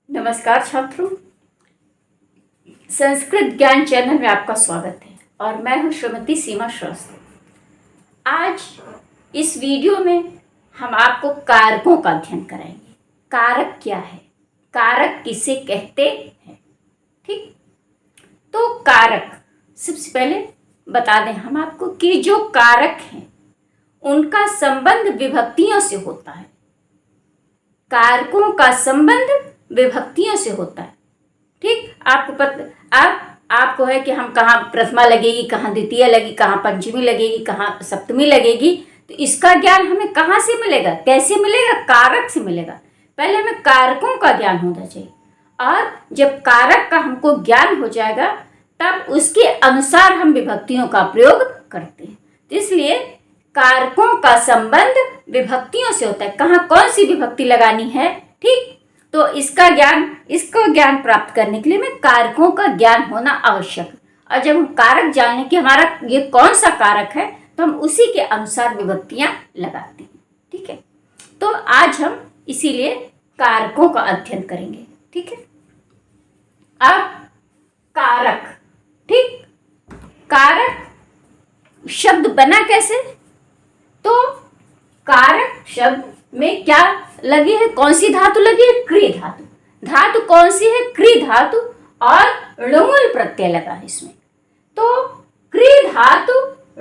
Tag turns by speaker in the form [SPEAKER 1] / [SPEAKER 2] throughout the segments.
[SPEAKER 1] नमस्कार छात्रों, संस्कृत ज्ञान चैनल में आपका स्वागत है और मैं हूं श्रीमती सीमा श्रीवास्तव। आज इस वीडियो में हम आपको कारकों का अध्ययन कराएंगे। कारक क्या है, कारक किसे कहते हैं। ठीक, तो कारक सबसे पहले बता दें हम आपको कि जो कारक हैं उनका संबंध विभक्तियों से होता है। कारकों का संबंध विभक्तियों से होता है। ठीक, आपको है कि हम कहाँ प्रथमा लगेगी, कहाँ द्वितीय लगेगी, कहाँ पंचमी लगेगी, कहाँ सप्तमी लगेगी। तो इसका ज्ञान हमें कहाँ से मिलेगा, कैसे मिलेगा? कारक से मिलेगा। पहले हमें कारकों का ज्ञान होना चाहिए और जब कारक का हमको ज्ञान हो जाएगा तब उसके अनुसार हम विभक्तियों का प्रयोग करते हैं। तो इसलिए कारकों का संबंध विभक्तियों से होता है। कहाँ कौन सी विभक्ति लगानी है, ठीक, तो इसको ज्ञान प्राप्त करने के लिए हमें कारकों का ज्ञान होना आवश्यक है। और जब हम कारक जान लें कि हमारा ये कौन सा कारक है तो हम उसी के अनुसार विभक्तियां लगाते हैं। ठीक है, तो आज हम इसीलिए कारकों का अध्ययन करेंगे। ठीक है, अब कारक, ठीक, कारक शब्द बना कैसे? तो कारक शब्द में क्या लगी है, कौन सी धातु लगी है? क्री धातु। धातु कौन सी है? क्री धातु और णुमूल प्रत्यय लगा है इसमें। तो क्री धातु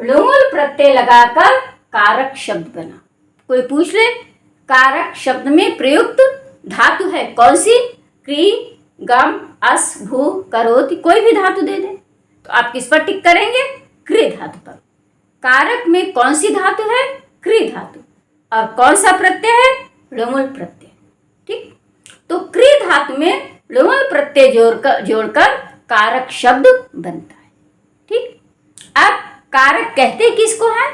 [SPEAKER 1] णुमूल प्रत्यय लगाकर कारक शब्द बना। कोई पूछ ले कारक शब्द में प्रयुक्त धातु है कौन सी? क्री, गम, अस, भू, करोति, कोई भी धातु दे दे तो आप किस पर टिक करेंगे? क्री धातु पर। कारक में कौन सी धातु है? क्री धातु। और कौन सा प्रत्यय है? णुमूल प्रत्यय। ठीक, तो क्री धातु में णुमूल प्रत्यय जोड़कर कारक शब्द बनता है। ठीक, अब कारक कहते किसको है?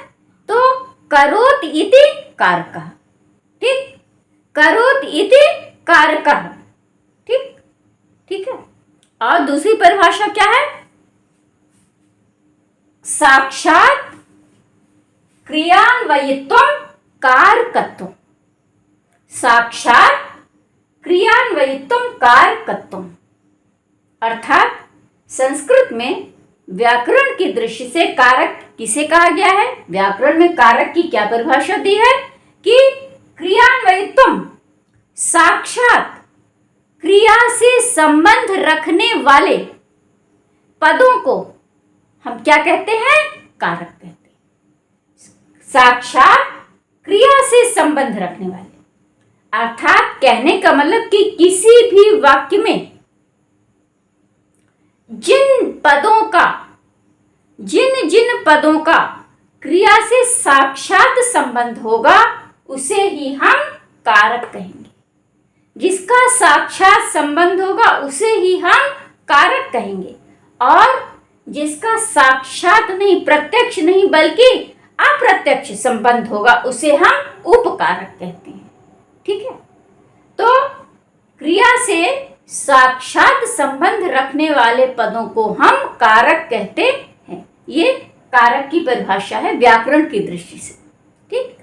[SPEAKER 1] तो करोति इति कारकः। ठीक, करोति इति कारकः। ठीक, ठीक है। और दूसरी परिभाषा क्या है? साक्षात क्रियान्वयित्वम् कारकत्वम्। साक्षात क्रियान्वयित्वम् कारकत्वम् अर्थात संस्कृत में व्याकरण की दृष्टि से कारक किसे कहा गया है? व्याकरण में कारक की क्या परिभाषा दी है कि क्रियान्वयित्वम्, साक्षात क्रिया से संबंध रखने वाले पदों को हम क्या कहते हैं? कारक कहते हैं। साक्षात क्रिया से संबंध रखने वाले, अर्थात कहने का मतलब कि किसी भी वाक्य में जिन जिन पदों का क्रिया से साक्षात संबंध होगा उसे ही हम कारक कहेंगे। जिसका साक्षात संबंध होगा उसे ही हम कारक कहेंगे और जिसका साक्षात नहीं, प्रत्यक्ष नहीं बल्कि अप्रत्यक्ष संबंध होगा उसे हम उपकारक कहते हैं। ठीक है, तो क्रिया से साक्षात संबंध रखने वाले पदों को हम कारक कहते हैं। ये कारक की परिभाषा है व्याकरण की दृष्टि से। ठीक,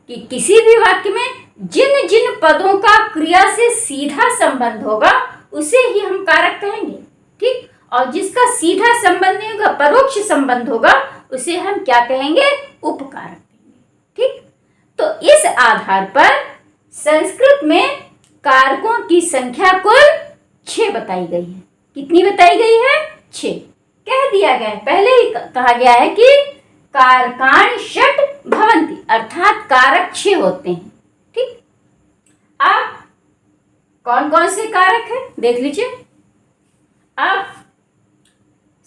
[SPEAKER 1] कि किसी भी वाक्य में जिन जिन पदों का क्रिया से सीधा संबंध होगा उसे ही हम कारक कहेंगे। ठीक, और जिसका सीधा संबंध नहीं होगा, परोक्ष संबंध होगा, उसे हम क्या कहेंगे? उपकारक कहेंगे। ठीक, तो इस आधार पर संस्कृत में कारकों की संख्या कुल 6 बताई गई है। कितनी बताई गई है? 6 कह दिया गया है। पहले ही कहा गया है कि कारकाणि षट् भवन्ति, अर्थात कारक 6 होते हैं। ठीक, अब कौन कौन से कारक है देख लीजिए। अब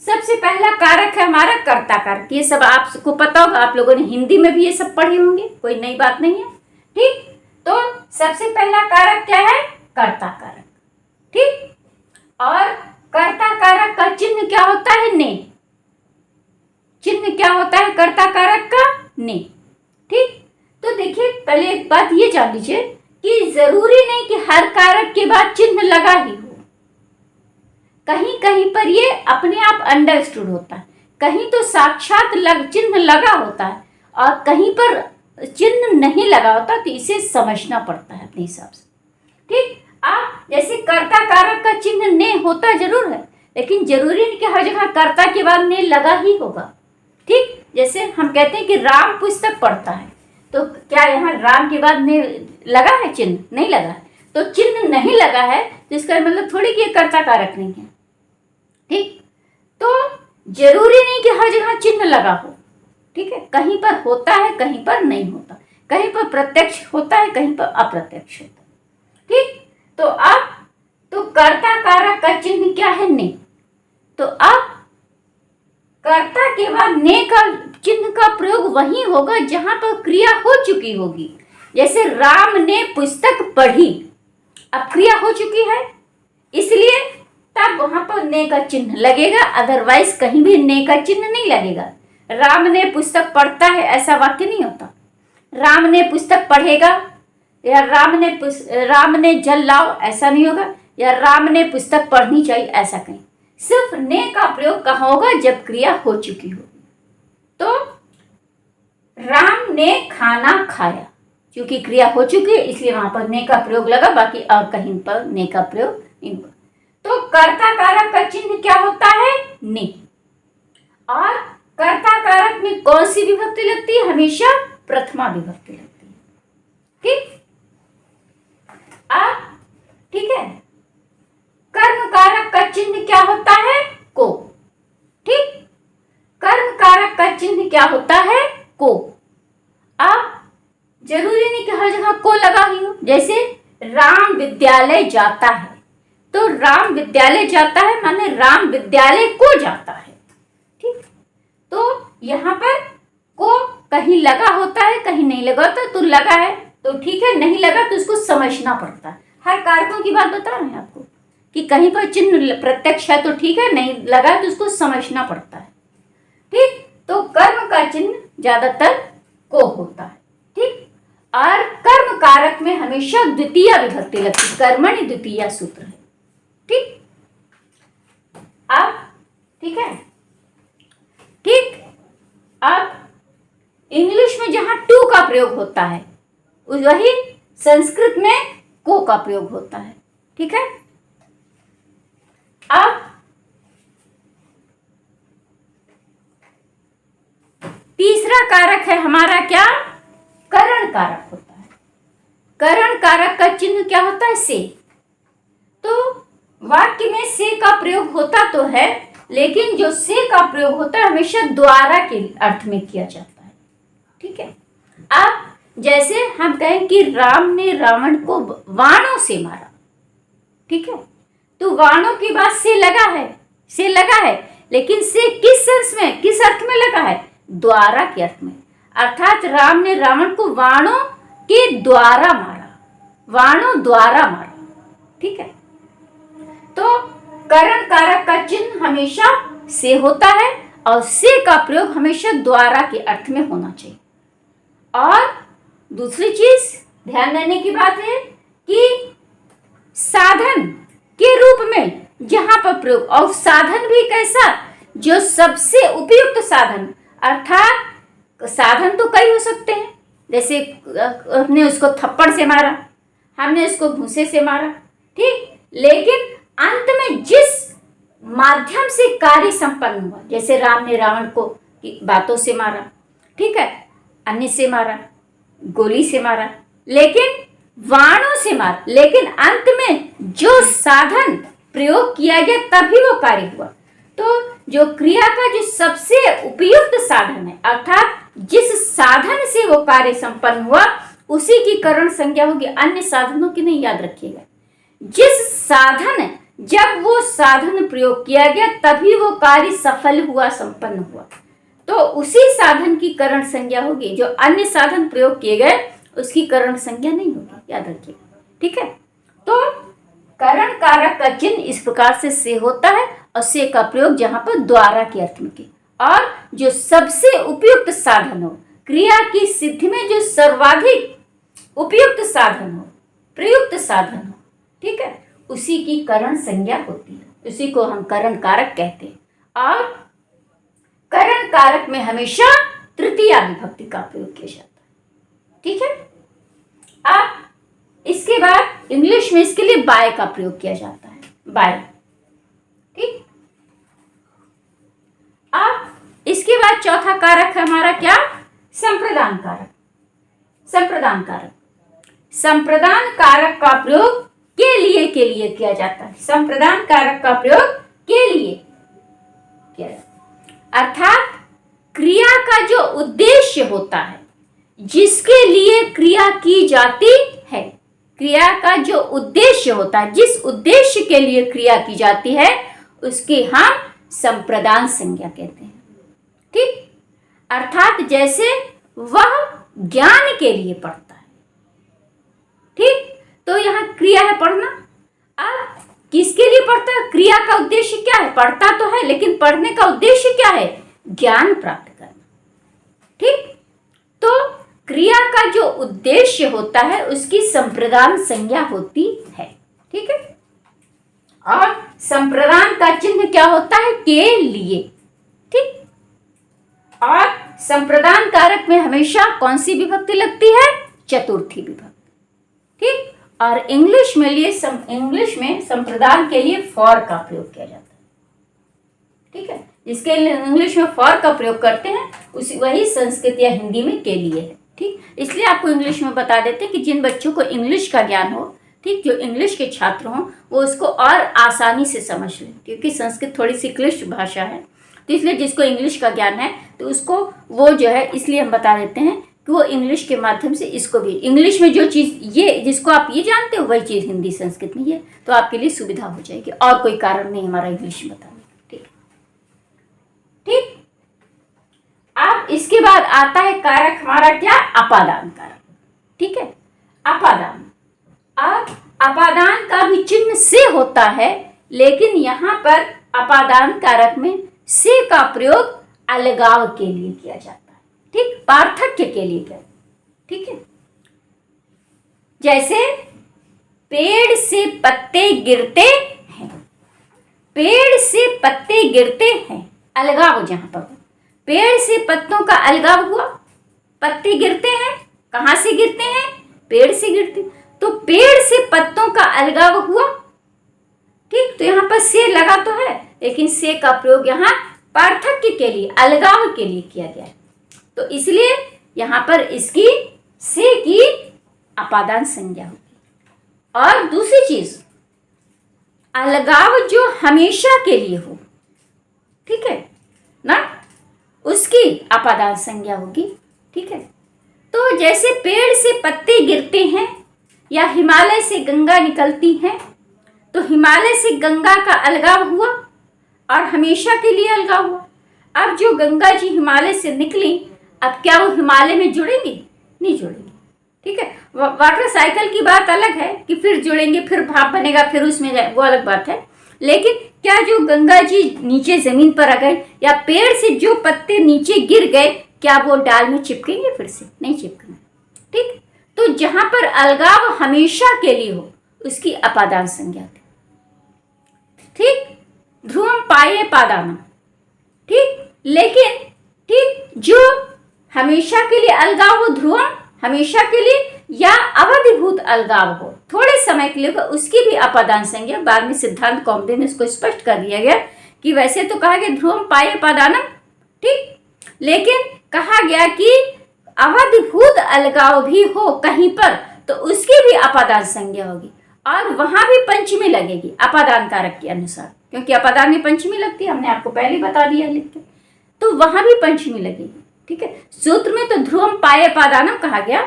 [SPEAKER 1] सबसे पहला कारक है हमारा कर्ता कारक। ये सब आपको पता होगा, आप लोगों ने हिंदी में भी ये सब पढ़े होंगे, कोई नई बात नहीं है। ठीक, तो सबसे पहला कारक क्या है? कर्ता कारक। ठीक, और कर्ता कारक का चिन्ह क्या होता है? ने। चिन्ह क्या होता है कर्ता कारक का? ने। ठीक, तो देखिए पहले एक बात ये जान लीजिए कि जरूरी नहीं कि हर कारक के बाद चिन्ह लगा ही हो। कहीं कहीं पर ये अपने आप अंडरस्टूड होता है, कहीं तो साक्षात चिन्ह लगा होता है और कहीं पर चिन्ह नहीं लगा होता, तो इसे समझना पड़ता है अपने हिसाब से। ठीक, आप जैसे कर्ता होता जरूर है, लेकिन जरूरी नहीं कि हर जगह कर्ता के बाद ने लगा ही होगा। ठीक, जैसे हम कहते हैं कि राम पुस्तक पढ़ता है, तो क्या यहाँ राम के बाद ने लगा है चिन्ह? नहीं लगा है। तो चिन्ह नहीं लगा है तो इसका मतलब थोड़ी कि ये कर्ता कारक नहीं है। ठीक, तो जरूरी नहीं कि हर जगह चिन्ह लगा हो। ठीक है, कहीं पर होता है, कहीं पर नहीं होता, कहीं पर प्रत्यक्ष होता है, कहीं पर अप्रत्यक्ष होता है। ठीक, तो अब तो कर्ता कारक का चिन्ह क्या है? ने। तो अब कर्ता के बाद ने का चिन्ह का प्रयोग वहीं होगा जहां पर क्रिया हो चुकी होगी। जैसे राम ने पुस्तक पढ़ी, अब क्रिया हो चुकी है, इसलिए तब वहां पर ने का चिन्ह लगेगा, अदरवाइज कहीं भी ने का चिन्ह नहीं लगेगा। राम ने पुस्तक पढ़ता है ऐसा वाक्य नहीं होता। राम ने पुस्तक पढ़ेगा या राम ने जल लाओ ऐसा नहीं होगा, या राम ने पुस्तक पढ़नी चाहिए ऐसा कहीं। सिर्फ ने का प्रयोग कहाँ होगा? जब क्रिया हो चुकी होगी। तो राम ने खाना खाया, क्योंकि क्रिया हो चुकी है इसलिए वहां पर ने का प्रयोग लगा, बाकी और कहीं पर ने का प्रयोग नहीं हुआ। तो कर्ता कारक का चिन्ह क्या होता है? ने। और कर्ता कारक में कौन सी विभक्ति लगती है? हमेशा प्रथमा विभक्ति लगती है। ठीक, अब ठीक है, कर्म कारक का चिन्ह क्या होता है? को। ठीक, कर्म कारक का चिन्ह क्या होता है? को। अब जरूरी नहीं कि हर जगह को लगा ही हो। जैसे राम विद्यालय जाता है, तो राम विद्यालय जाता है माने राम विद्यालय को जाता है। ठीक, तो यहाँ पर को कहीं लगा होता है, कहीं नहीं लगा होता। तो लगा है तो ठीक है, नहीं लगा तो उसको समझना पड़ता है। हर कारकों की बात बता रहे हैं आपको कि कहीं पर चिन्ह प्रत्यक्ष है तो ठीक है, नहीं लगा तो उसको समझना पड़ता है। ठीक, तो कर्म का चिन्ह ज्यादातर को होता है। ठीक, और कर्म कारक में हमेशा द्वितीय विभक्ति लगती है, कर्मणि द्वितीय सूत्र है। ठीक, अब ठीक है, ठीक, अब इंग्लिश में जहां टू का प्रयोग होता है वही संस्कृत में को का प्रयोग होता है। ठीक है, अब तीसरा कारक है हमारा क्या? करण कारक होता है। करण कारक का चिन्ह क्या होता है? से। तो वाक्य में से का प्रयोग होता तो है, लेकिन जो से का प्रयोग होता है हमेशा द्वारा के अर्थ में किया जाता है। ठीक है, अब जैसे हम कहें कि राम ने रावण को वाणों से मारा। ठीक है, तो वाणों की बात से लगा है, से लगा है, लेकिन से किस सेंस में, किस अर्थ में लगा है? द्वारा के अर्थ में। अर्थात राम ने रावण को वाणों के द्वारा मारा, वाणों द्वारा मारा। ठीक है, तो करण कारक का चिन्ह हमेशा से होता है और से का प्रयोग हमेशा द्वारा के अर्थ में होना चाहिए। और दूसरी चीज ध्यान देने की बात है कि साधन के रूप में जहां पर प्रयोग, और साधन भी कैसा? जो सबसे उपयुक्त साधन, अर्थात साधन तो कई हो सकते हैं। जैसे हमने उसको थप्पड़ से मारा, हमने उसको भूसे से मारा। ठीक, लेकिन अंत में जिस माध्यम से कार्य संपन्न हुआ, जैसे राम ने रावण को बातों से मारा, ठीक है, अन्य से मारा, गोली से मारा, लेकिन वाणों से मारा, लेकिन अंत में जो साधन प्रयोग किया गया तभी वो कार्य हुआ। तो जो क्रिया का जो सबसे उपयुक्त साधन है, अर्थात जिस साधन से वो कार्य संपन्न हुआ, उसी की करण संज्ञा होगी, अन्य साधनों की नहीं। याद रखिएगा, जिस साधन, जब वो साधन प्रयोग किया गया तभी वो कार्य सफल हुआ, संपन्न हुआ, तो उसी साधन की करण संज्ञा होगी। जो अन्य साधन प्रयोग किए गए उसकी करण संज्ञा नहीं होगी, याद रखिएगा। ठीक है, तो करण कारक का चिन्ह इस प्रकार से होता है, और से का प्रयोग जहां पर द्वारा के अर्थ में किया, और जो सबसे उपयुक्त साधन हो, क्रिया की सिद्धि में जो सर्वाधिक उपयुक्त साधन हो, प्रयुक्त साधन हो, ठीक है, उसी की करण संज्ञा होती है, उसी को हम करण कारक कहते हैं। और करण कारक में हमेशा तृतीया विभक्ति का प्रयोग किया जाता है। ठीक है, अब इसके बाद इंग्लिश में इसके लिए बाय का प्रयोग किया जाता है। बाय, ठीक। अब इसके बाद चौथा कारक है हमारा क्या? संप्रदान कारक। संप्रदान कारक, संप्रदान कारक का प्रयोग के लिए किया जाता है। संप्रदान कारक का प्रयोग के लिए किया जाता है, अर्थात क्रिया का जो उद्देश्य होता है, जिसके लिए क्रिया की जाती है, क्रिया का जो उद्देश्य होता है, जिस उद्देश्य के लिए क्रिया की जाती है, उसकी हम संप्रदान संज्ञा कहते हैं। ठीक, अर्थात जैसे वह ज्ञान के लिए पढ़ता है। ठीक, तो यहां क्रिया है पढ़ना। अब किसके लिए पढ़ता है? क्रिया का उद्देश्य क्या है? पढ़ता तो है, लेकिन पढ़ने का उद्देश्य क्या है? ज्ञान प्राप्त करना। ठीक, तो क्रिया का जो उद्देश्य होता है उसकी संप्रदान संज्ञा होती है। ठीक है, और संप्रदान का चिन्ह क्या होता है? के लिए। ठीक, और संप्रदान कारक में हमेशा कौन सी विभक्ति लगती है? चतुर्थी विभक्ति। ठीक, और इंग्लिश में संप्रदान के लिए फॉर का प्रयोग किया जाता है। ठीक है, जिसके लिए इंग्लिश में फॉर का प्रयोग करते हैं उसी वही संस्कृत या हिंदी में के लिए है। ठीक, इसलिए आपको इंग्लिश में बता देते हैं कि जिन बच्चों को इंग्लिश का ज्ञान हो, ठीक, जो इंग्लिश के छात्र हों, वो उसको और आसानी से समझ लें, क्योंकि संस्कृत थोड़ी सी क्लिष्ट भाषा है। तो इसलिए जिसको इंग्लिश का ज्ञान है तो उसको वो जो है, इसलिए हम बता देते हैं कि वो इंग्लिश के माध्यम से इसको भी, इंग्लिश में जो चीज़ ये जिसको आप ये जानते हो वही चीज़ हिंदी संस्कृत में है, तो आपके लिए सुविधा हो जाएगी। और कोई कारण नहीं हमारा इंग्लिश में बताने का। ठीक ठीक, अब इसके बाद आता है कारक हमारा क्या? अपादान कारक। ठीक है, अपादान। अब अपादान का भी चिन्ह से होता है, लेकिन यहाँ पर अपादान कारक में से का प्रयोग अलगाव के लिए किया जाता है। ठीक, पार्थक्य के लिए क्या? ठीक है, जैसे पेड़ से पत्ते गिरते हैं, पेड़ से पत्ते गिरते हैं, अलगाव जहां पर पेड़ से पत्तों का अलगाव हुआ, पत्ते गिरते हैं, कहां से गिरते हैं? पेड़ से गिरते, तो पेड़ से पत्तों का अलगाव हुआ। ठीक, तो यहाँ पर से लगा तो है, लेकिन से का प्रयोग यहाँ पार्थक्य के लिए, अलगाव के लिए किया गया है, तो इसलिए यहाँ पर इसकी से की अपादान संज्ञा होगी। और दूसरी चीज, अलगाव जो हमेशा के लिए हो, ठीक है ना, उसकी अपादान संज्ञा होगी। ठीक है, तो जैसे पेड़ से पत्ते गिरते हैं या हिमालय से गंगा निकलती है, तो हिमालय से गंगा का अलगाव हुआ और हमेशा के लिए अलगाव हुआ। अब जो गंगा जी हिमालय से निकली, अब क्या वो हिमालय में जुड़ेंगी? नहीं जुड़ेंगी। ठीक है, वाटर साइकिल की बात अलग है कि फिर जुड़ेंगे, फिर भाप बनेगा, फिर उसमें वो अलग बात है। लेकिन क्या जो गंगा जी नीचे जमीन पर आ गए या पेड़ से जो पत्ते नीचे गिर गए, क्या वो डाल में चिपकेंगे? फिर से नहीं चिपकेंगे। ठीक, तो जहां पर अलगाव हमेशा के लिए हो उसकी अपादान संज्ञा थी। ठीक, ध्रुवम पाये पादानम। ठीक, लेकिन ठीक जो हमेशा के लिए अलगाव हो, ध्रुवम हमेशा के लिए, या अवधिभूत अलगाव हो थोड़े समय के लिए, उसकी भी अपादान संज्ञा। बाद में सिद्धांत कौमुदी में इसको स्पष्ट कर दिया गया कि वैसे तो कहा गया ध्रुवम पाये पादानम, ठीक, लेकिन कहा गया कि अवधिभूत अलगाव भी हो कहीं पर तो उसकी भी अपादान संज्ञा होगी, और वहां भी पंचमी लगेगी अपादान कारक के अनुसार, क्योंकि अपादान में पंचमी लगती है, हमने आपको पहले बता दिया लिख के, तो वहां भी पंचमी लगेगी। ठीक है, सूत्र में तो ध्रुवम पाये पादानम कहा गया,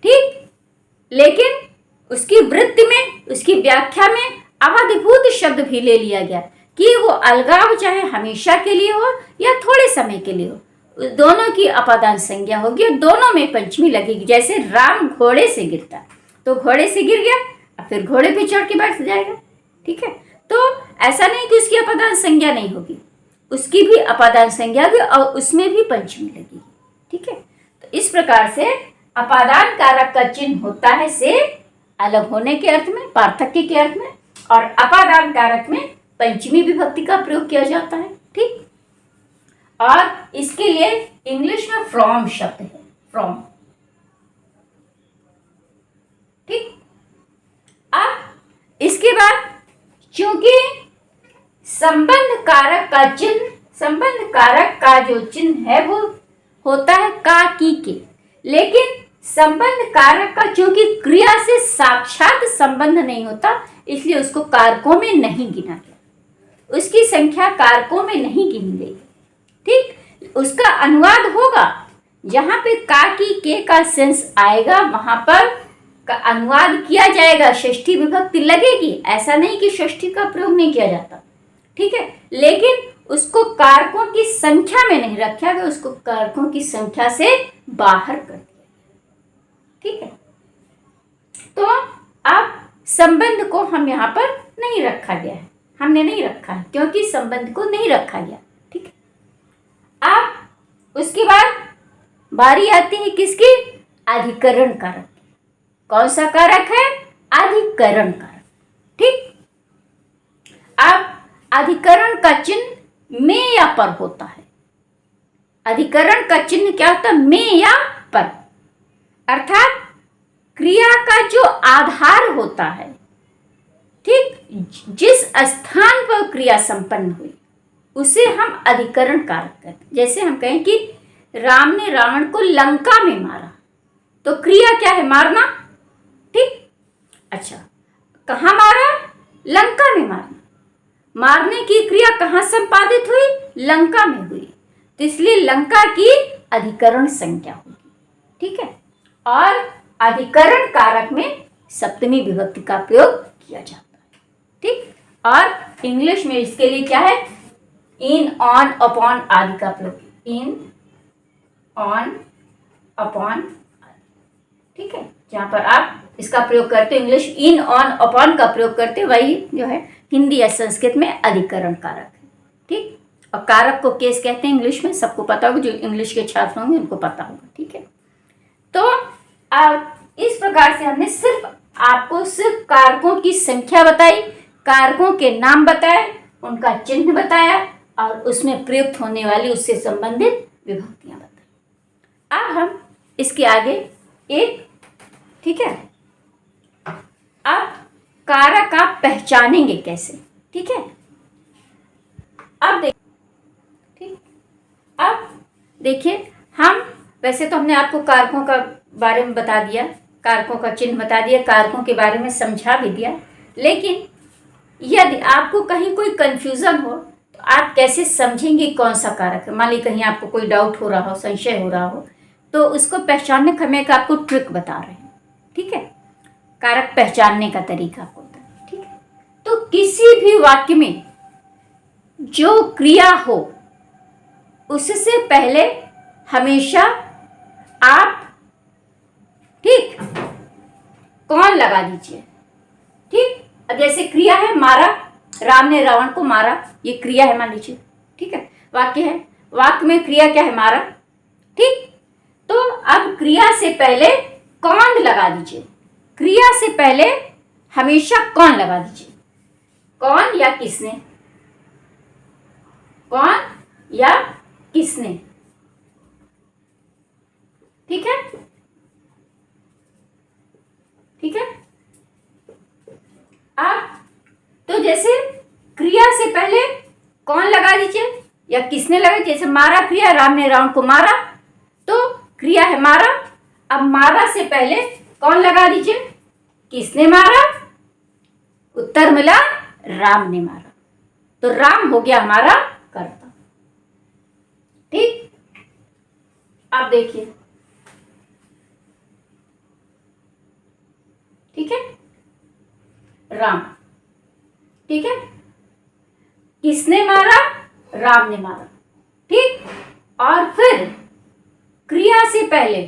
[SPEAKER 1] ठीक, लेकिन उसकी वृत्ति में, उसकी व्याख्या में अवधिभूत शब्द भी ले लिया गया कि वो अलगाव चाहे हमेशा के लिए हो या थोड़े समय के लिए हो, दोनों की अपादान संज्ञा होगी और दोनों में पंचमी लगेगी। जैसे राम घोड़े से गिरता, तो घोड़े से गिर गया, अब फिर घोड़े पे चढ़ के बैठ जाएगा। ठीक है, तो ऐसा नहीं कि उसकी अपादान संज्ञा नहीं होगी, उसकी भी अपादान संज्ञा होगी और उसमें भी पंचमी लगेगी। ठीक है, तो इस प्रकार से अपादान कारक का चिन्ह होता है से अलग होने के अर्थ में, पार्थक्य के अर्थ में, और अपादान कारक में पंचमी विभक्ति का प्रयोग किया जाता है। ठीक, और इसके लिए इंग्लिश में फ्रॉम शब्द है, फ्रॉम। ठीक, अब इसके बाद चूंकि संबंध कारक का चिन्ह, संबंध कारक का जो चिन्ह है वो होता है का की के, लेकिन संबंध कारक का चूंकि क्रिया से साक्षात संबंध नहीं होता इसलिए उसको कारकों में नहीं गिना गया, उसकी संख्या कारकों में नहीं गिनी गई। ठीक, उसका अनुवाद होगा जहां पे का की के का सेंस आएगा वहां पर का अनुवाद किया जाएगा, षष्ठी विभक्ति लगेगी, ऐसा नहीं कि षष्ठी का प्रयोग नहीं किया जाता। ठीक है, लेकिन उसको कारकों की संख्या में नहीं रखा गया, उसको कारकों की संख्या से बाहर कर दिया। ठीक है, तो अब संबंध को हम यहाँ पर नहीं रखा गया है, हमने नहीं रखा है क्योंकि संबंध को नहीं रखा गया। ठीक है, अब उसके बाद बारी आती है किसकी? अधिकरण कारक। कौन सा कारक है? अधिकरण कारक। ठीक, अब अधिकरण का चिन्ह में या पर होता है। अधिकरण का चिन्ह क्या होता है? में या पर, अर्थात क्रिया का जो आधार होता है, ठीक, जिस स्थान पर क्रिया संपन्न हुई उसे हम अधिकरण कारक कहते हैं। जैसे हम कहें कि राम ने रावण को लंका में मारा, तो क्रिया क्या है? मारना। ठीक, अच्छा, कहाँ मारा? लंका में मारना। मारने की क्रिया कहाँ संपादित हुई? लंका में हुई, तो इसलिए लंका की अधिकरण संख्या होगी। ठीक है, और अधिकरण कारक में सप्तमी विभक्ति का प्रयोग किया जाता है। ठीक, और इंग्लिश में इसके लिए क्या है? इन, ऑन, अपॉन आदि का प्रयोग, इन, ऑन, अपॉन। ठीक है, जहां पर आप इसका प्रयोग करते हो इंग्लिश इन, ऑन, अपॉन का प्रयोग करते, वही जो है हिंदी या संस्कृत में अधिकरण कारक है। ठीक, और कारक को केस कहते हैं इंग्लिश में, सबको पता होगा, जो इंग्लिश के छात्र होंगे उनको पता होगा। ठीक है, तो अब इस प्रकार से हमने आपको सिर्फ कारकों की संख्या बताई, कारकों के नाम बताए, उनका चिन्ह बताया और उसमें प्रयुक्त होने वाली उससे संबंधित विभक्तियां बताई। अब हम इसके आगे एक, ठीक है, अब कारक आप पहचानेंगे कैसे? ठीक है, अब देखिए हम वैसे तो हमने आपको कारकों का बारे में बता दिया, कारकों का चिन्ह बता दिया, कारकों के बारे में समझा भी दिया, लेकिन यदि आपको कहीं कोई कंफ्यूजन हो तो आप कैसे समझेंगे कौन सा कारक है? मान लीजिए कहीं आपको कोई डाउट हो रहा हो, संशय हो रहा हो, तो उसको पहचानने का मैं आपको ट्रिक बता रहे हैं। ठीक है, कारक पहचानने का तरीका होता है। ठीक है, तो किसी भी वाक्य में जो क्रिया हो उससे पहले हमेशा आप, ठीक, कौन लगा दीजिए। ठीक, अब जैसे क्रिया है मारा, राम ने रावण को मारा, ये क्रिया है मान लीजिए। ठीक है, वाक्य है, वाक्य में क्रिया क्या है? मारा। ठीक, तो अब क्रिया से पहले कौन लगा दीजिए, क्रिया से पहले हमेशा कौन लगा दीजिए, कौन या किसने, कौन या किसने। ठीक है, ठीक है, अब तो जैसे क्रिया से पहले कौन लगा दीजिए या किसने लगा, जैसे मारा क्रिया, राम ने रावण को मारा, तो क्रिया है मारा, अब मारा से पहले कौन लगा दीजिए? किसने मारा? उत्तर मिला राम ने मारा, तो राम हो गया हमारा कर्ता। ठीक, अब देखिए, ठीक है, राम। ठीक है, किसने मारा? राम ने मारा। ठीक, और फिर क्रिया से पहले,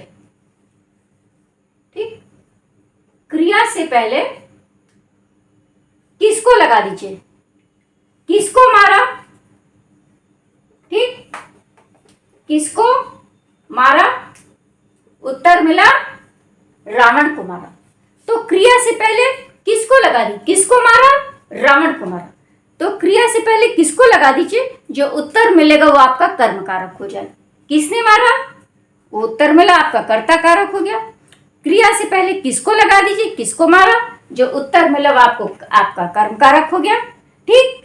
[SPEAKER 1] ठीक, क्रिया से पहले किसको लगा दीजिए? किसको मारा? ठीक, किसको मारा? उत्तर मिला रावण को मारा, तो क्रिया से पहले किसको लगा दी? किसको मारा? रावण को मारा, तो क्रिया से पहले किसको लगा दीजिए, जो उत्तर मिलेगा वो आपका कर्म कारक हो जाए। किसने मारा? वो उत्तर मिला आपका कर्ता कारक हो गया। क्रिया से पहले किसको लगा दीजिए? किसको मारा, जो उत्तर मिला वो आपको आपका कर्म कारक हो गया। ठीक,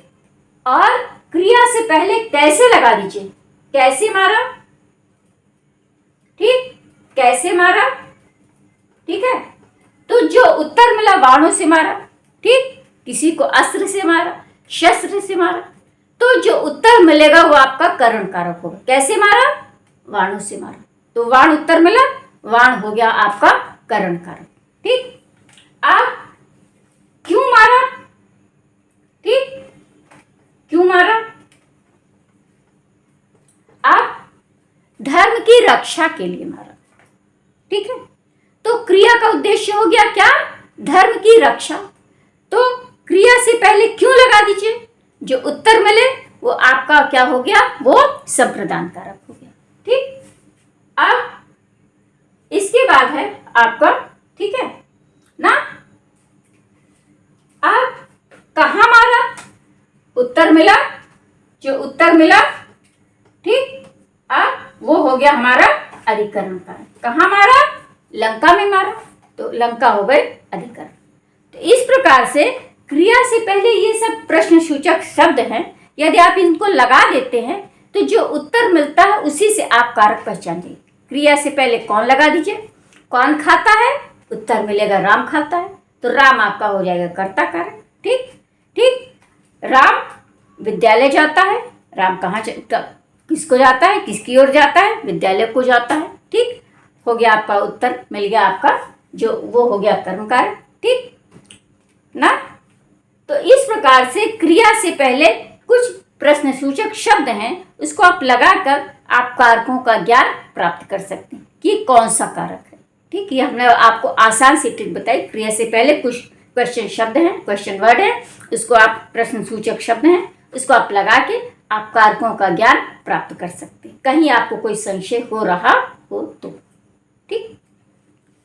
[SPEAKER 1] और क्रिया से पहले कैसे लगा दीजिए, कैसे मारा, ठीक, कैसे मारा, ठीक है। तो जो उत्तर मिला बाणों से मारा, ठीक, किसी को अस्त्र से मारा, शस्त्र से मारा, तो जो उत्तर मिलेगा वो आपका करण कारक होगा। कैसे मारा, बाणों से मारा, तो बाण उत्तर मिला, बाण हो गया आपका करण कारक, ठीक। अब क्यों मारा, ठीक, क्यों मारा, आप धर्म की रक्षा के लिए मारा, ठीक है। तो क्रिया का उद्देश्य हो गया क्या, धर्म की रक्षा। तो क्रिया से पहले क्यों लगा दीजिए, जो उत्तर मिले वो आपका क्या हो गया, वो संप्रदान कारक हो गया, ठीक। अब इसके बाद है आपका, ठीक है ना, अब कहां मारा, उत्तर मिला, जो उत्तर मिला, ठीक, अब वो हो गया हमारा अधिकरण कारक। कहां मारा, लंका में मारा, तो लंका हो गई अधिकरण। तो इस प्रकार से क्रिया से पहले ये सब प्रश्न सूचक शब्द हैं, यदि आप इनको लगा देते हैं तो जो उत्तर मिलता है उसी से आप कारक पहचान जाइए। क्रिया से पहले कौन लगा दीजिए, कौन खाता है, उत्तर मिलेगा राम खाता है, तो राम आपका हो जाएगा कर्ता कारक, ठीक, ठीक। राम विद्यालय जाता है, राम कहाँ किसको जाता है, किसकी ओर जाता है, विद्यालय को जाता है, ठीक, हो गया आपका उत्तर मिल गया आपका, जो वो हो गया कर्म कारक, ठीक ना। तो इस प्रकार से क्रिया से पहले कुछ प्रश्न सूचक शब्द हैं, उसको आप लगाकर आप कारकों का ज्ञान प्राप्त कर सकते हैं कि कौन सा कारक है, ठीक। ये हमने आपको आसान सी ट्रिक बताई। क्रिया से पहले कुछ क्वेश्चन शब्द हैं, क्वेश्चन वर्ड है, उसको आप प्रश्न सूचक शब्द हैं, उसको आप लगा के आप कारकों का ज्ञान प्राप्त कर सकते हैं, कहीं आपको कोई संशय हो रहा हो तो, ठीक।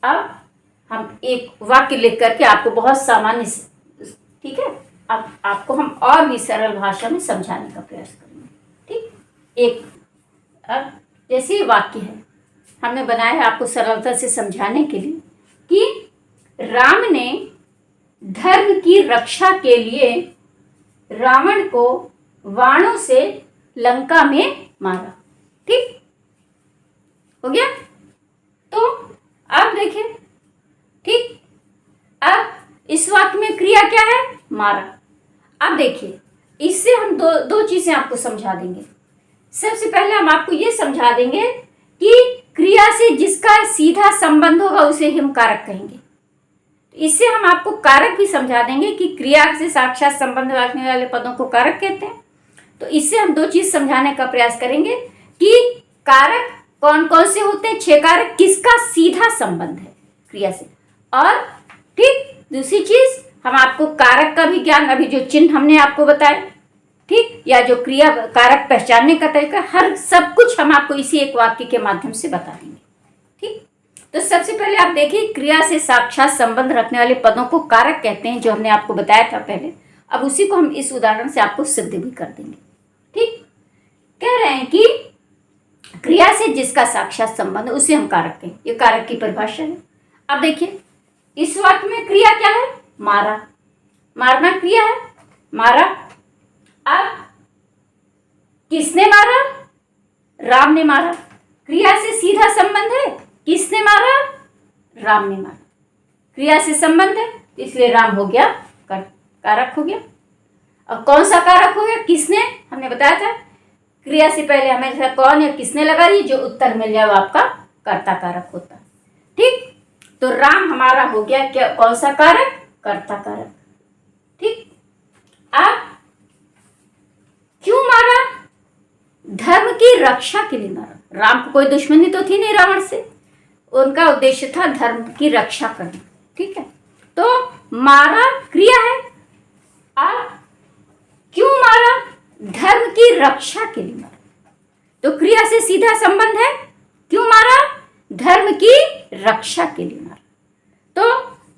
[SPEAKER 1] अब हम एक वाक्य लिख करके आपको बहुत सामान्य, ठीक है, अब आपको हम और भी सरल भाषा में समझाने का प्रयास करेंगे, ठीक। एक अब जैसे वाक्य है हमने बनाया है आपको सरलता से समझाने के लिए कि राम ने धर्म की रक्षा के लिए रावण को बाणों से लंका में मारा, ठीक हो गया। तो अब देखिए, ठीक, अब इस वाक्य में क्रिया क्या है, मारा। अब देखिए इससे हम दो चीजें आपको समझा देंगे। सबसे पहले हम आपको ये समझा देंगे कि क्रिया से जिसका सीधा संबंध होगा उसे हम कारक कहेंगे। इससे हम आपको कारक भी समझा देंगे कि क्रिया से साक्षात संबंध रखने वाले पदों को कारक कहते हैं। तो इससे हम दो चीज समझाने का प्रयास करेंगे कि कारक कौन कौन से होते हैं, 6 कारक, किसका सीधा संबंध है क्रिया से। और ठीक, दूसरी चीज हम आपको कारक का भी ज्ञान, अभी जो चिन्ह हमने आपको बताया, ठीक, या जो क्रिया कारक पहचानने का तरीका, हर सब कुछ हम आपको इसी एक वाक्य के माध्यम से बता देंगे, ठीक। तो सबसे पहले आप देखिए, क्रिया से साक्षात संबंध रखने वाले पदों को कारक कहते हैं, जो हमने आपको बताया था पहले। अब उसी को हम इस उदाहरण से आपको सिद्ध भी कर देंगे, ठीक। कह रहे हैं कि क्रिया से जिसका साक्षात संबंध उसे हम कारक कहें, ये कारक की परिभाषा है। अब देखिए इस वाक्य में क्रिया क्या है, मारा, मारना क्रिया है, मारा। अब किसने मारा, राम ने मारा, क्रिया से सीधा संबंध है, किसने मारा, राम ने मारा, क्रिया से संबंध है, इसलिए राम हो गया कारक हो गया। अब कौन सा कारक हो गया, किसने, हमने बताया था क्रिया से पहले हमेशा कौन या किसने लगा दी, जो उत्तर मिल जाए वो आपका कर्ता कारक होता है, ठीक। तो राम हमारा हो गया क्या, कौन सा कारक, कर्ता कारक, ठीक। अब क्यों मारा, धर्म की रक्षा के लिए मारा। राम को कोई दुश्मनी तो थी नहीं रावण से, उनका उद्देश्य था धर्म की रक्षा करना, ठीक है। तो मारा क्रिया है। अब क्यों मारा, धर्म की रक्षा के लिए मारा, तो क्रिया से सीधा संबंध है, क्यों मारा, धर्म की रक्षा के लिए मारा। तो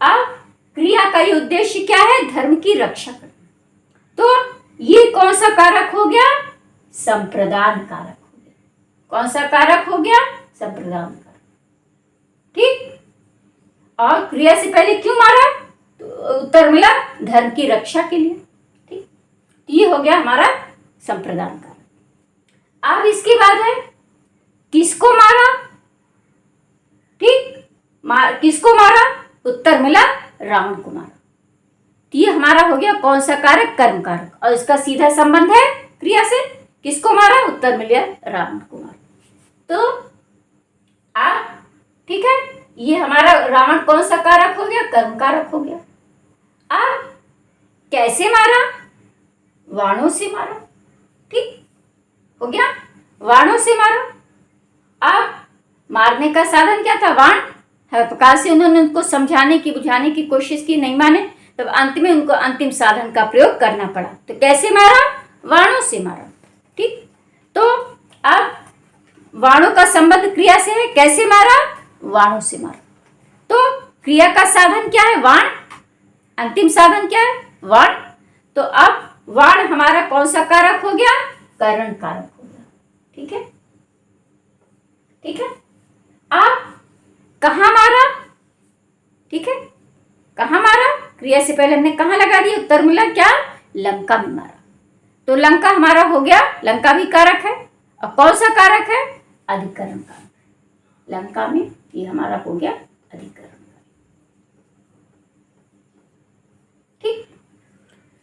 [SPEAKER 1] अब क्रिया का ये उद्देश्य क्या है, धर्म की रक्षा करना। तो ये कौन सा कारक हो गया, संप्रदान कारक हो गया। कौन सा कारक हो गया, संप्रदान कारक, ठीक। और क्रिया से पहले क्यों मारा, तो उत्तर मिला धर्म की रक्षा के लिए, ठीक। तो ये हो गया हमारा संप्रदान कारक। अब इसके बाद है किसको मारा, ठीक, किसको मारा, उत्तर मिला रावण को मारा। तो ये हमारा हो गया कौन सा कारक, कर्म कारक, और इसका सीधा संबंध है क्रिया से। किसको मारा, उत्तर मिल गया रावण को मारा। तो आप ठीक है, ये हमारा रावण कौन सा कारक हो गया, कर्म कारक हो गया। अब कैसे मारा, वाणों से मारा, ठीक हो गया, वाणों से मारा। अब मारने का साधन क्या था, वाण। हर प्रकार से उन्होंने उनको समझाने की बुझाने की कोशिश की, नहीं माने, तब अंत में उनको अंतिम साधन का प्रयोग करना पड़ा। तो कैसे मारा, वाणों से मारा, ठीक। तो अब वाणों का संबंध क्रिया से है, कैसे मारा, वाणों से मारा। तो क्रिया का साधन क्या है, वाण, अंतिम साधन क्या है, वाण। तो अब वाण हमारा कौन सा कारक हो गया, करण कारक हो गया, ठीक है, ठीक है। अब कहाँ मारा, ठीक है, कहाँ मारा, क्रिया से पहले हमने कहाँ लगा दिया, उत्तर मिला क्या, लंका में मारा। तो लंका हमारा हो गया, लंका भी कारक है, और कौन सा कारक है, अधिकरण कारक। लंका में ये हमारा हो गया अधिकरण कारक, ठीक।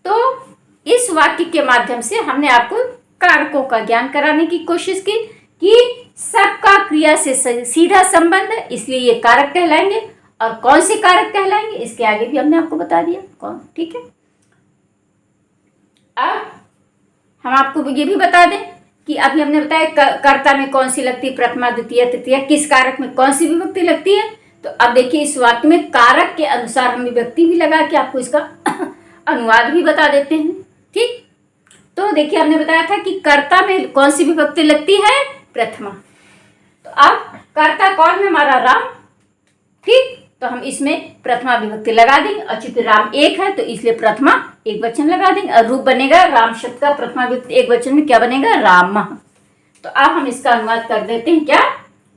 [SPEAKER 1] तो इस वाक्य के माध्यम से हमने आपको कारकों का ज्ञान कराने की कोशिश की कि सबका क्रिया से सीधा संबंध है, इसलिए ये कारक कहलाएंगे। और कौन से कारक कहलाएंगे, इसके आगे भी हमने आपको बता दिया कौन, ठीक है। अब हम आपको ये भी बता दें कि अभी हमने बताया कर्ता में कौन सी लगती है, प्रथमा द्वितीय तृतीया, किस कारक में कौन सी विभक्ति लगती है। तो अब देखिए इस वाक्य में कारक के अनुसार हम विभक्ति भी लगा के आपको इसका अनुवाद भी बता देते हैं, ठीक। तो देखिए हमने बताया था कि कर्ता में कौन सी विभक्ति लगती है, प्रथमा। तो अब कर्ता कौन है, हमारा राम, ठीक। तो हम इसमें प्रथमा विभक्ति लगा देंगे, और चूंकि राम एक है तो इसलिए प्रथमा एक वचन लगा देंगे, और रूप बनेगा राम शब्द का प्रथमा विभक्ति एक वचन में क्या बनेगा, राम। तो अब हम इसका अनुवाद कर देते हैं, क्या,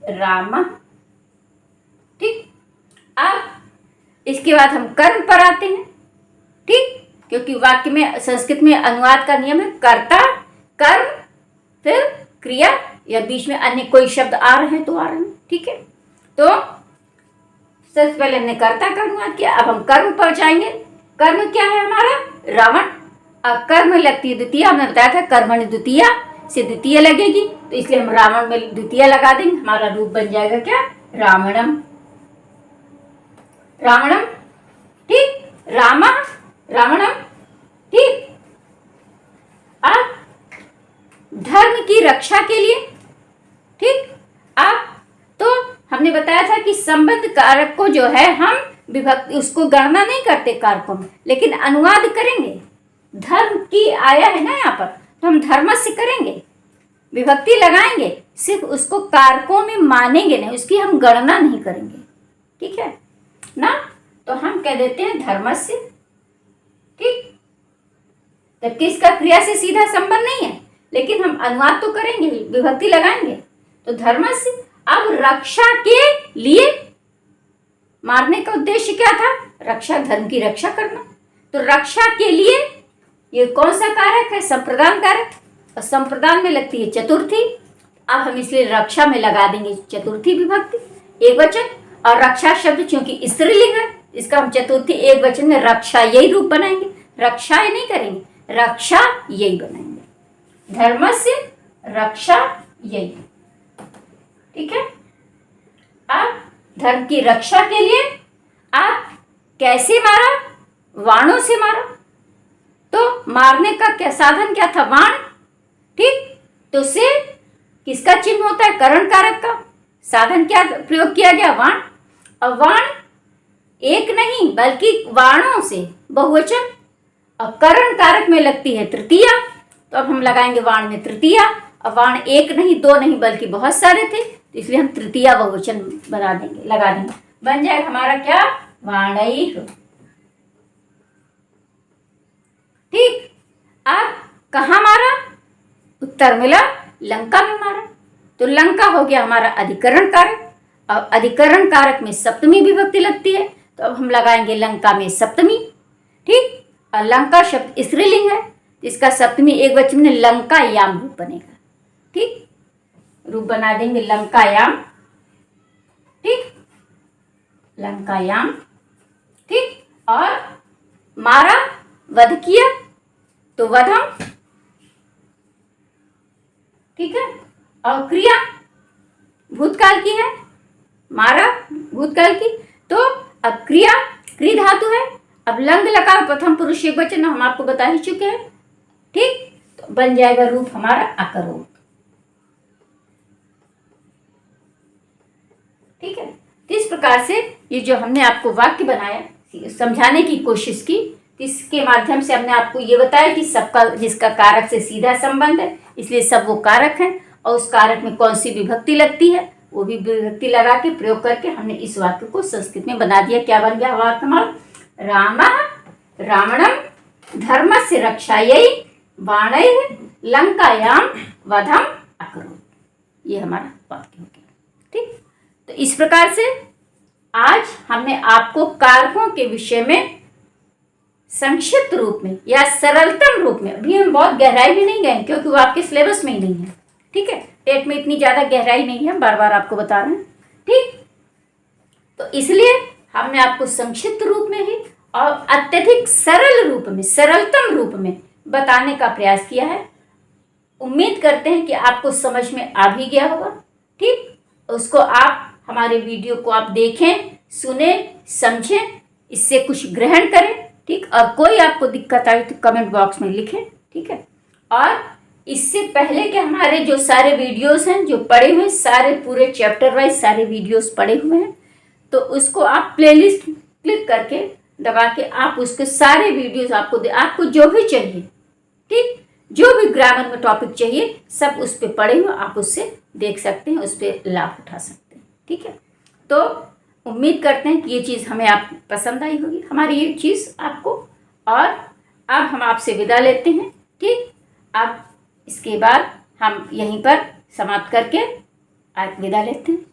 [SPEAKER 1] राम, ठीक। अब इसके बाद हम कर्म पर आते हैं, ठीक, क्योंकि वाक्य में संस्कृत में अनुवाद का नियम है कर्ता, कर्म, फिर क्रिया, या बीच में अन्य कोई शब्द आ रहे हैं तो आ रहे हैं, ठीक है। तो सबसे पहले हमने कर्ता का अनुवाद किया, अब हम कर्म पर जाएंगे। कर्म क्या है हमारा, रावण। अब कर्म लगती है द्वितीय, हमने बताया था कर्मणि द्वितीया से द्वितीय लगेगी, तो इसलिए हम रावण में द्वितीय लगा देंगे, हमारा रूप बन जाएगा क्या, रावणम, रावणम, ठीक, रामा, रावणम, ठीक। अब धर्म की रक्षा के लिए, ठीक। अब तो हमने बताया था कि संबंध कारक को जो है हम विभक्ति उसको गणना नहीं करते कारकों में, लेकिन अनुवाद करेंगे। धर्म की आया है ना यहाँ पर, तो हम धर्म से करेंगे, विभक्ति लगाएंगे, सिर्फ उसको कारकों में मानेंगे नहीं, उसकी हम गणना नहीं करेंगे, ठीक है ना। तो हम कह देते हैं धर्मस्य, ठीक। तो किसका क्रिया से सीधा संबंध नहीं है, लेकिन हम अनुवाद तो करेंगे, विभक्ति लगाएंगे, तो धर्मस्य। अब रक्षा के लिए, मारने का उद्देश्य क्या था, रक्षा, धर्म की रक्षा करना। तो रक्षा के लिए ये कौन सा कारक है, संप्रदान कारक, और संप्रदान में लगती है चतुर्थी। अब हम इसलिए रक्षा में लगा देंगे चतुर्थी विभक्ति एक वचन, और रक्षा शब्द चूंकि स्त्रीलिंग है, इसका हम चतुर्थी एक वचन में रक्षा यही रूप बनाएंगे, रक्षा ही नहीं करेंगे, रक्षा यही बनाएंगे, धर्मस्य रक्षा यही, ठीक है। अब धर्म की रक्षा के लिए आप कैसे मारा, वाणों से मारा। तो मारने का क्या साधन क्या था, वाण, ठीक। तो से किसका चिन्ह होता है, करण कारक का। साधन क्या प्रयोग किया गया, वाण। और वाण एक नहीं बल्कि वाणों से बहुवचन, और करण कारक में लगती है तृतीया, तो अब हम लगाएंगे वाण में तृतीया। और वाण एक नहीं दो नहीं बल्कि बहुत सारे थे, तो इसलिए हम तृतीया बहुवचन बना देंगे, लगा देंगे, बन जाएगा हमारा क्या, वाणैः, ठीक। अब कहाँ मारा, उत्तर मिला लंका में मारा। तो लंका हो गया हमारा अधिकरण कारक, और अधिकरण कारक में सप्तमी विभक्ति लगती है, तो अब हम लगाएंगे लंका में सप्तमी, ठीक। और लंका शब्द स्त्रीलिंग है, इसका सप्तमी एक वचन में लंकायाम रूप बनेगा। ठीक, रूप बना देंगे लंकायाम। ठीक, लंकायाम। ठीक, और मारा, वध किया तो वधम। ठीक है, और क्रिया भूतकाल की है, मारा भूतकाल की, तो अब क्रिया क्री धातु है। अब लंग लकार प्रथम पुरुष एक वचन हम आपको बता ही चुके हैं। ठीक, तो बन जाएगा रूप हमारा अकरोत। ठीक है, तो इस प्रकार से ये जो हमने आपको वाक्य बनाया, समझाने की कोशिश की, इसके माध्यम से हमने आपको ये बताया कि सबका जिसका कारक से सीधा संबंध है, इसलिए सब वो कारक हैं, और उस कारक में कौन सी विभक्ति लगती है वो भी विभक्ति लगा के प्रयोग करके हमने इस वाक्य को संस्कृत में बना दिया। क्या बन गया वाक्य हमारा? रामः रावणं धर्मस्य रक्षायै बाणैः लंकायां वधम अकरोत्। ये हमारा वाक्य हो गया। ठीक, तो इस प्रकार से आज हमने आपको कारकों के विषय में संक्षिप्त रूप में या सरलतम रूप में, अभी हम बहुत गहराई में नहीं गए क्योंकि वो आपके सिलेबस में ही नहीं है। ठीक है, टेट में इतनी ज़्यादा गहराई नहीं है, बार बार आपको बता रहे हैं। ठीक, तो इसलिए हमने आपको संक्षिप्त रूप में ही और अत्यधिक सरल रूप में, सरलतम रूप में बताने का प्रयास किया है। उम्मीद करते हैं कि आपको समझ में आ भी गया होगा। ठीक, उसको आप हमारे वीडियो को आप देखें, सुने, समझें, इससे कुछ ग्रहण करें। ठीक, और कोई आपको दिक्कत आई तो कमेंट बॉक्स में लिखें। ठीक है, और इससे पहले के हमारे जो सारे वीडियोस हैं जो पड़े हुए, सारे पूरे चैप्टर वाइज सारे वीडियोस पड़े हुए हैं, तो उसको आप प्लेलिस्ट क्लिक करके दबा के आप उसके सारे वीडियोस आपको जो भी चाहिए, ठीक, जो भी ग्रामर में टॉपिक चाहिए सब उस पर पड़े हुए, आप उससे देख सकते हैं, उस पर लाभ उठा सकते हैं। ठीक है, तो उम्मीद करते हैं कि ये चीज़ हमें आप पसंद आई होगी, हमारी ये चीज़ आपको। और अब हम आपसे विदा लेते हैं। ठीक, अब इसके बाद हम यहीं पर समाप्त करके आज विदा लेते हैं।